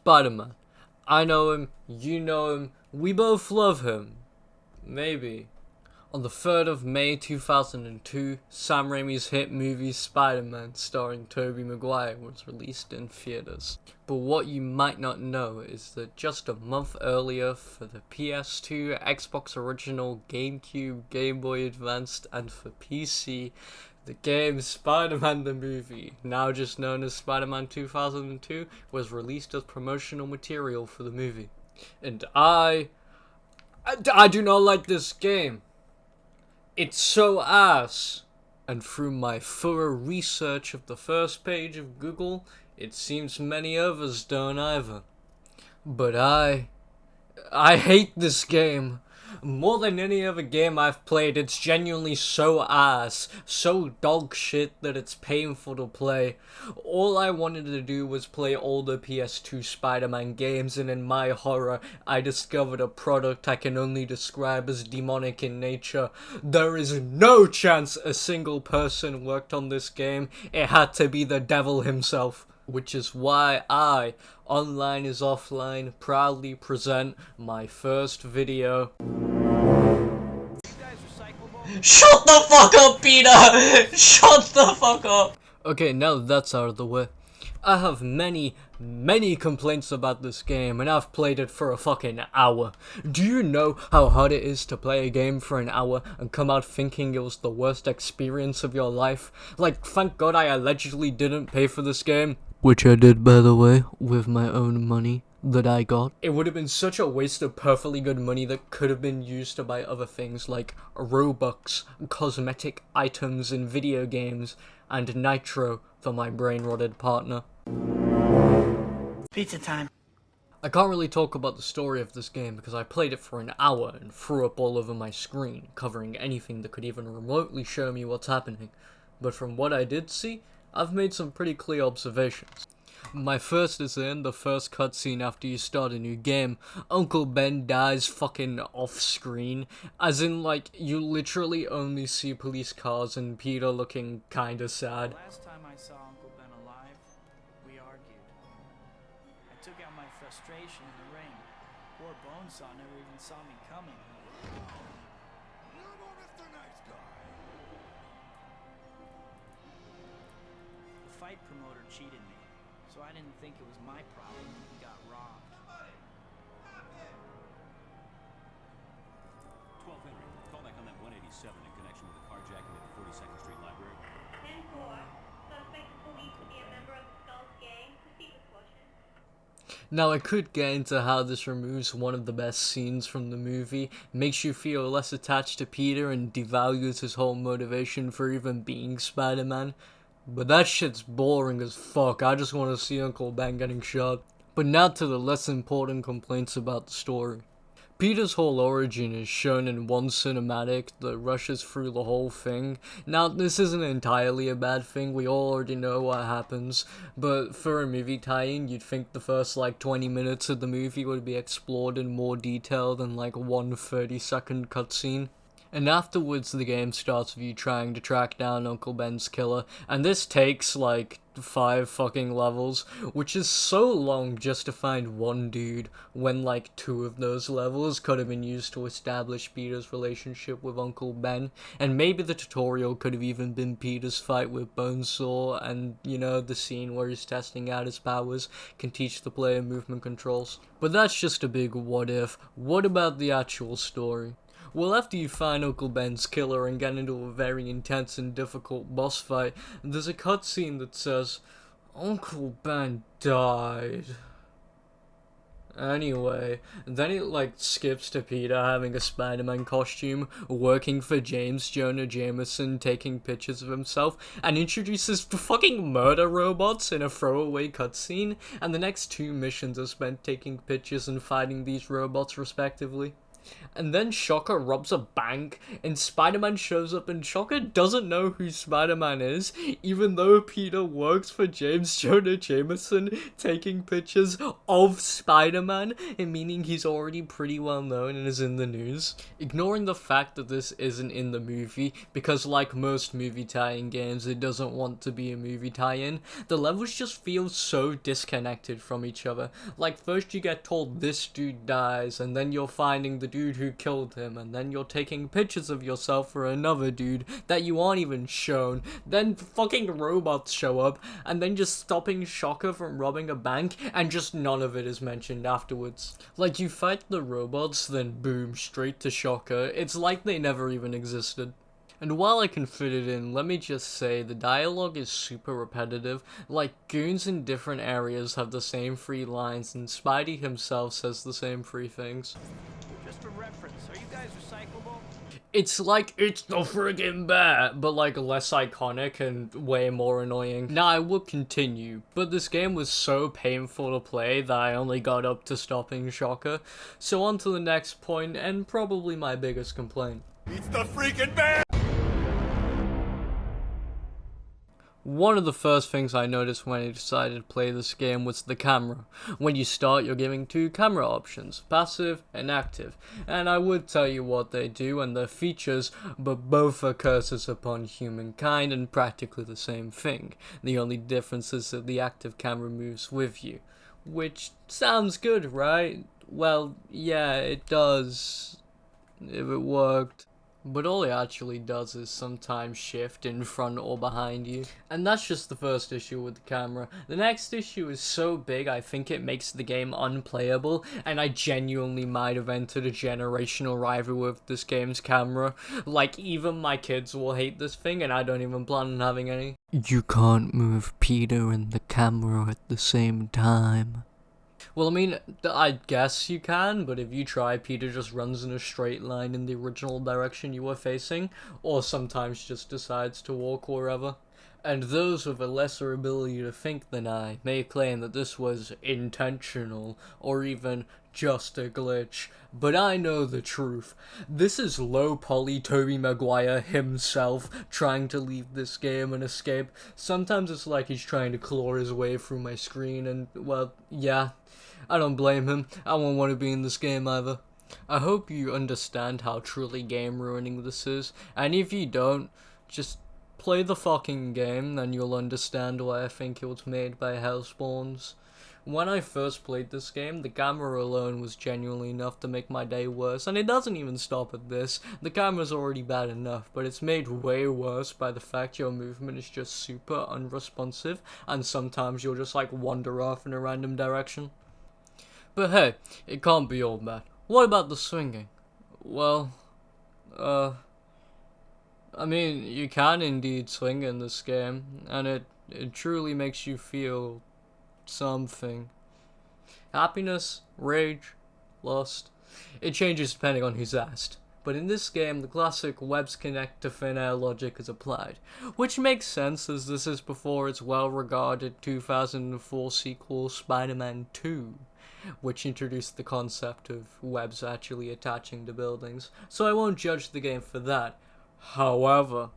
Spider-Man. I know him, you know him, we both love him. Maybe. On the 3rd of May 2002, Sam Raimi's hit movie Spider-Man starring Tobey Maguire was released in theaters. But what you might not know is that just a month earlier for the PS2, Xbox Original, GameCube, Game Boy Advanced, and for PC, the game Spider-Man the Movie, now just known as Spider-Man 2002, was released as promotional material for the movie. And I do not like this game. It's so ass. And through my thorough research of the first page of Google, it seems many others don't either. But I hate this game. More than any other game I've played, it's genuinely so ass, so dog shit that it's painful to play. All I wanted to do was play older PS2 Spider-Man games, and in my horror, I discovered a product I can only describe as demonic in nature. There is no chance a single person worked on this game. It had to be the devil himself. Which is why I, Online is Offline, proudly present my first video. Shut the fuck up, Peter! Shut the fuck up! Okay, now that's out of the way. I have many complaints about this game, and I've played it for a fucking hour. Do you know how hard it is to play a game for an hour and come out thinking it was the worst experience of your life? Like, thank God I allegedly didn't pay for this game. Which I did, by the way, with my own money that I got. It would have been such a waste of perfectly good money that could have been used to buy other things like Robux, cosmetic items in video games, and Nitro for my brain-rotted partner. Pizza time. I can't really talk about the story of this game because I played it for an hour and threw up all over my screen, covering anything that could even remotely show me what's happening. But from what I did see, I've made some pretty clear observations. My first is in the first cutscene after you start a new game. Uncle Ben dies fucking off-screen, as in, like, you literally only see police cars and Peter looking kinda sad. Last time I saw Uncle Ben alive, we argued. I took out my frustration in the ring. Poor Bonesaw never even saw me coming. The fight promoter cheated me, so I didn't think it was my problem when he got robbed. 12 Henry, call back on that 187 in connection with the carjacking at the 42nd Street Library. 10-4. Suspect is believed to be a member of the Skulls gang. Proceed with caution. Now I could get into how this removes one of the best scenes from the movie, makes you feel less attached to Peter and devalues his whole motivation for even being Spider-Man. But that shit's boring as fuck. I just want to see Uncle Ben getting shot. But now to the less important complaints about the story. Peter's whole origin is shown in one cinematic that rushes through the whole thing. Now, this isn't entirely a bad thing, we all already know what happens, but for a movie tie-in, you'd think the first, 20 minutes of the movie would be explored in more detail than, one 30-second cutscene. And afterwards, the game starts with you trying to track down Uncle Ben's killer, and this takes, 5 fucking levels, which is so long just to find one dude, when, 2 of those levels could have been used to establish Peter's relationship with Uncle Ben, and maybe the tutorial could have even been Peter's fight with Bonesaw, and, the scene where he's testing out his powers can teach the player movement controls. But that's just a big what if. What about the actual story? Well, after you find Uncle Ben's killer and get into a very intense and difficult boss fight, there's a cutscene that says, Uncle Ben died. Anyway, then it skips to Peter having a Spider-Man costume, working for James Jonah Jameson, taking pictures of himself, and introduces fucking murder robots in a throwaway cutscene, and the next 2 missions are spent taking pictures and fighting these robots respectively. And then Shocker robs a bank, and Spider-Man shows up, and Shocker doesn't know who Spider-Man is, even though Peter works for James Jonah Jameson, taking pictures of Spider-Man, and meaning he's already pretty well known and is in the news. Ignoring the fact that this isn't in the movie, because like most movie tie-in games, it doesn't want to be a movie tie-in, the levels just feel so disconnected from each other. Like, first you get told this dude dies, and then you're finding the dude who killed him, and then you're taking pictures of yourself for another dude that you aren't even shown, then fucking robots show up, and then just stopping Shocker from robbing a bank, and just none of it is mentioned afterwards. Like, you fight the robots, then boom, straight to Shocker. It's like they never even existed. And while I can fit it in, let me just say the dialogue is super repetitive. Like, goons in different areas have the same 3 lines, and Spidey himself says the same 3 things. Just for reference, are you guys recyclable? It's like, it's the friggin' bat, but like less iconic and way more annoying. Now I will continue, but this game was so painful to play that I only got up to stopping Shocker. So on to the next point, and probably my biggest complaint. It's the freaking bat! One of the first things I noticed when I decided to play this game was the camera. When you start, you're given 2 camera options, passive and active, and I would tell you what they do and their features, but both are curses upon humankind and practically the same thing. The only difference is that the active camera moves with you, which sounds good, right? Well, yeah, it does, if it worked. But all it actually does is sometimes shift in front or behind you. And that's just the first issue with the camera. The next issue is so big I think it makes the game unplayable, and I genuinely might have entered a generational rivalry with this game's camera. Like, even my kids will hate this thing, and I don't even plan on having any. You can't move Peter and the camera at the same time. Well, I mean, I guess you can, but if you try, Peter just runs in a straight line in the original direction you were facing, or sometimes just decides to walk wherever. And those with a lesser ability to think than I may claim that this was intentional, or even just a glitch, but I know the truth. This is low poly Tobey Maguire himself trying to leave this game and escape. Sometimes it's like he's trying to claw his way through my screen, and, well, yeah, I don't blame him. I won't want to be in this game either. I hope you understand how truly game ruining this is, and if you don't, just play the fucking game, then you'll understand why I think it was made by Hellspawns. When I first played this game, the camera alone was genuinely enough to make my day worse, and it doesn't even stop at this. The camera's already bad enough, but it's made way worse by the fact your movement is just super unresponsive, and sometimes you'll just like wander off in a random direction. But hey, it can't be all bad. What about the swinging? Well, I mean, you can indeed swing in this game, and it truly makes you feel something. Happiness, rage, lust. It changes depending on who's asked. But in this game, the classic webs connect to thin air logic is applied, which makes sense as this is before its well-regarded 2004 sequel Spider-Man 2, which introduced the concept of webs actually attaching to buildings, so I won't judge the game for that. However,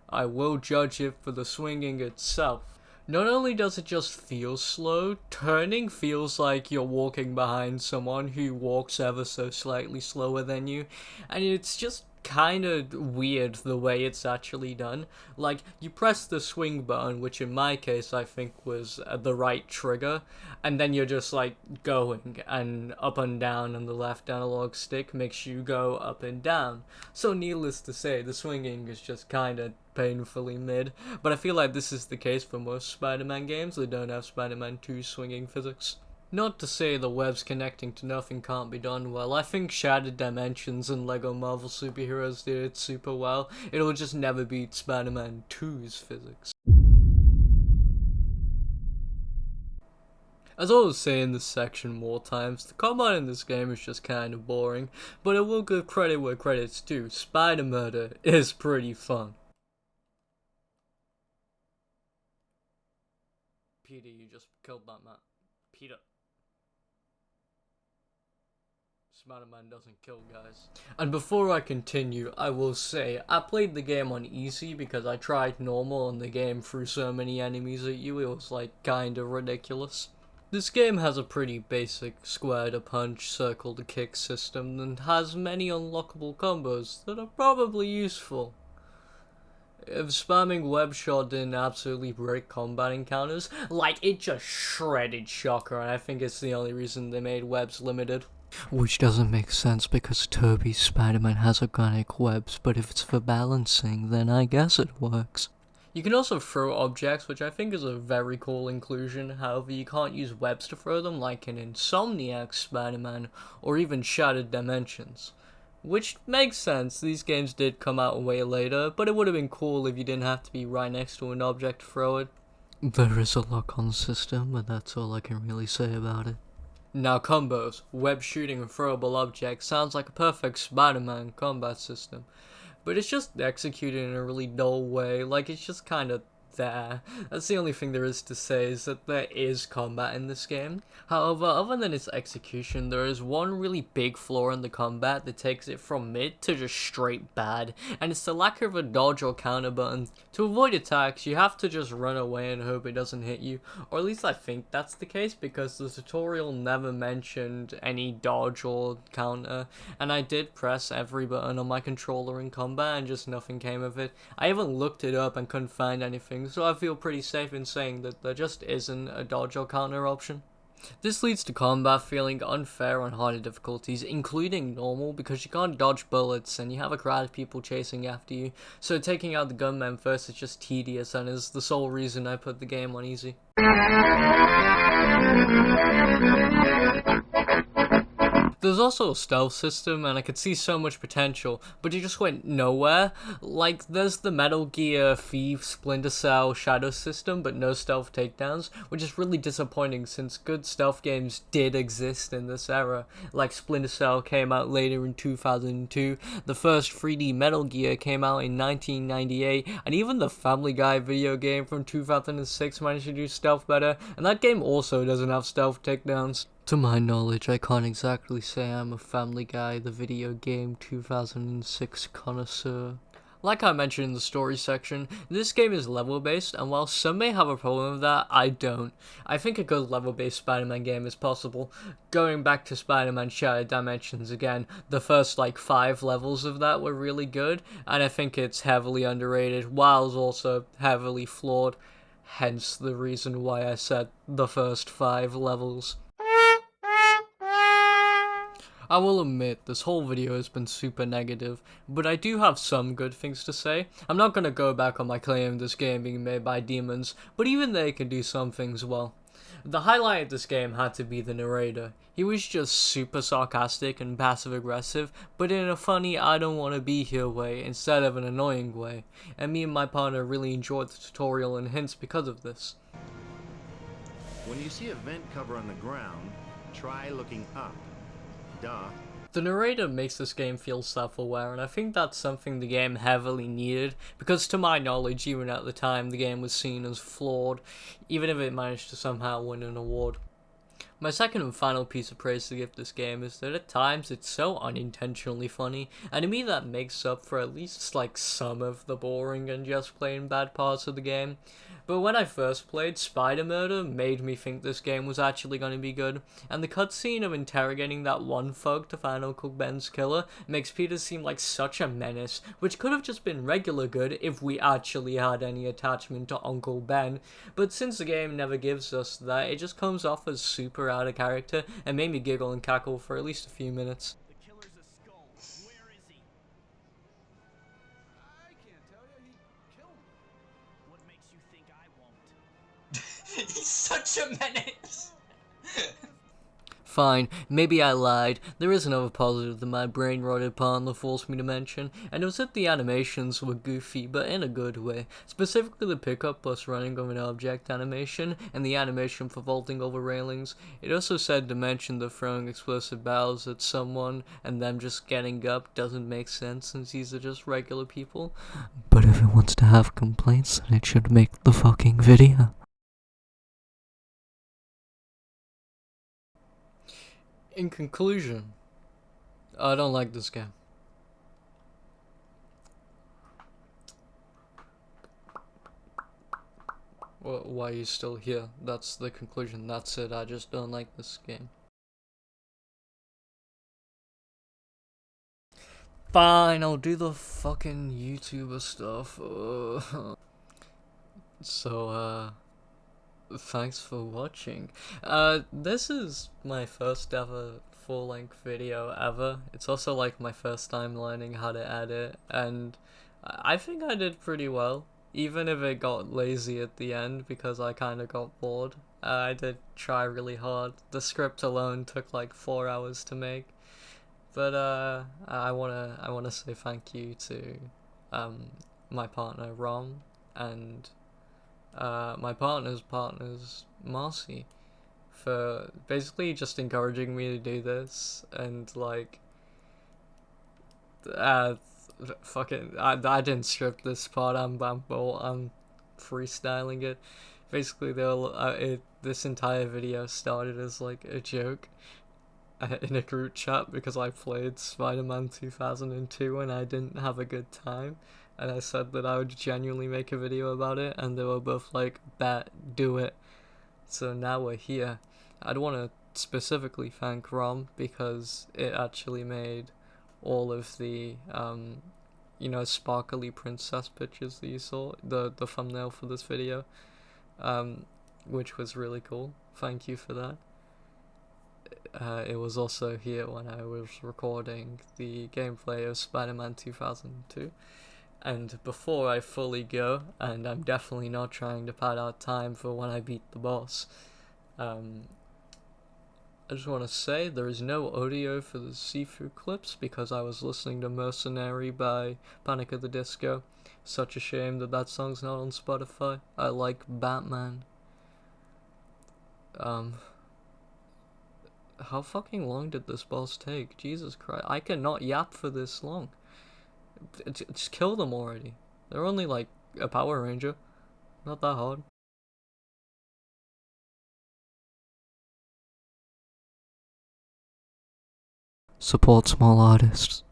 I will judge it for the swinging itself. Not only does it just feel slow, turning feels like you're walking behind someone who walks ever so slightly slower than you, and it's just kinda weird the way it's actually done. Like, you press the swing button, which in my case I think was the right trigger, and then you're just like going, and up and down, and the left analog stick makes you go up and down. So needless to say, the swinging is just kinda painfully mid, but I feel like this is the case for most Spider-Man games that don't have Spider-Man 2 swinging physics. Not to say the webs connecting to nothing can't be done well. I think Shattered Dimensions and Lego Marvel Superheroes did it super well. It'll just never beat Spider-Man 2's physics. As I was saying this section more times, the combat in this game is just kind of boring, but I will give credit where credit's due. Spider-Murder is pretty fun. Peter, you just killed that man. Peter. Spider-Man doesn't kill, guys. And before I continue, I will say, I played the game on easy because I tried normal and the game threw so many enemies at you, it was like kinda ridiculous. This game has a pretty basic square to punch, circle to kick system and has many unlockable combos that are probably useful. If spamming web shot didn't absolutely break combat encounters, like it just shredded Shocker, and I think it's the only reason they made webs limited. Which doesn't make sense because Toby's Spider-Man has organic webs, but if it's for balancing, then I guess it works. You can also throw objects, which I think is a very cool inclusion, however you can't use webs to throw them like in Insomniac's Spider-Man, or even Shattered Dimensions. Which makes sense, these games did come out way later, but it would have been cool if you didn't have to be right next to an object to throw it. There is a lock-on system, but that's all I can really say about it. Now combos, web shooting and throwable objects sounds like a perfect Spider-Man combat system, but it's just executed in a really dull way, like it's just kinda there. That's the only thing there is to say, is that there is combat in this game. However, other than its execution, there is one really big flaw in the combat that takes it from mid to just straight bad, and it's the lack of a dodge or counter button. To avoid attacks, you have to just run away and hope it doesn't hit you, or at least I think that's the case because the tutorial never mentioned any dodge or counter, and I did press every button on my controller in combat and just nothing came of it. I even looked it up and couldn't find anything, so I feel pretty safe in saying that there just isn't a dodge or counter option. This leads to combat feeling unfair on harder difficulties, including normal, because you can't dodge bullets and you have a crowd of people chasing after you, so taking out the gunmen first is just tedious and is the sole reason I put the game on easy. There's also a stealth system, and I could see so much potential, but it just went nowhere. Like, there's the Metal Gear, Thief, Splinter Cell, Shadow system, but no stealth takedowns, which is really disappointing since good stealth games did exist in this era. Like, Splinter Cell came out later in 2002, the first 3D Metal Gear came out in 1998, and even the Family Guy video game from 2006 managed to do stealth better, and that game also doesn't have stealth takedowns. To my knowledge, I can't exactly say I'm a Family Guy, the video game 2006 connoisseur. Like I mentioned in the story section, this game is level-based, and while some may have a problem with that, I don't. I think a good level-based Spider-Man game is possible. Going back to Spider-Man Shattered Dimensions again, the first 5 levels of that were really good, and I think it's heavily underrated, while it's also heavily flawed. Hence the reason why I said the first 5 levels. I will admit, this whole video has been super negative, but I do have some good things to say. I'm not gonna go back on my claim of this game being made by demons, but even they can do some things well. The highlight of this game had to be the narrator. He was just super sarcastic and passive-aggressive, but in a funny I don't want to be here way instead of an annoying way, and me and my partner really enjoyed the tutorial and hints because of this. When you see a vent cover on the ground, try looking up. Duh. The narrator makes this game feel self-aware, and I think that's something the game heavily needed, because to my knowledge, even at the time, the game was seen as flawed, even if it managed to somehow win an award. My second and final piece of praise to give this game is that at times it's so unintentionally funny, and to me that makes up for at least some of the boring and just plain bad parts of the game. But when I first played, Spider Murder made me think this game was actually going to be good, and the cutscene of interrogating that one thug to find Uncle Ben's killer makes Peter seem like such a menace, which could have just been regular good if we actually had any attachment to Uncle Ben, but since the game never gives us that, it just comes off as super out of character and made me giggle and cackle for at least a few minutes. The killer's a skull. Where is he? I can't tell you. He killed me. What makes you think I won't? He's such a menace! Fine, maybe I lied. There is another positive that my brain rotted upon that forced me to mention, and it was that the animations were goofy, but in a good way. Specifically the pickup plus running of an object animation, and the animation for vaulting over railings. It also said to mention that throwing explosive barrels at someone, and them just getting up doesn't make sense since these are just regular people. But if it wants to have complaints, then it should make the fucking video. In conclusion, I don't like this game. Well, why are you still here? That's the conclusion. That's it. I just don't like this game. Fine, I'll do the fucking YouTuber stuff. So, thanks for watching. This is my first ever full-length video ever. It's also like my first time learning how to edit, and I think I did pretty well, even if it got lazy at the end because I kind of got bored. I did try really hard. The script alone took like 4 hours to make, but I wanna say thank you to my partner Rom and my partner's Marcy for basically just encouraging me to do this, and like fucking I didn't script this part. I'm freestyling it. Basically, this entire video started as like a joke in a group chat because I played Spider-Man 2002 and I didn't have a good time, and I said that I would genuinely make a video about it, and they were both like, bet, do it. So now we're here. I'd want to specifically thank Rom because it actually made all of the you know, sparkly princess pictures that you saw, the thumbnail for this video, which was really cool. Thank you for that. It was also here when I was recording the gameplay of Spider-Man 2002. And before I fully go, and I'm definitely not trying to pad out time for when I beat the boss, I just want to say there is no audio for the sifu clips because I was listening to Mercenary by Panic at the Disco. Such a shame that that song's not on Spotify. I like Batman. How fucking long did this boss take? Jesus Christ, I cannot yap for this long. Just kill them already. They're only like a Power Ranger. Not that hard. Support small artists.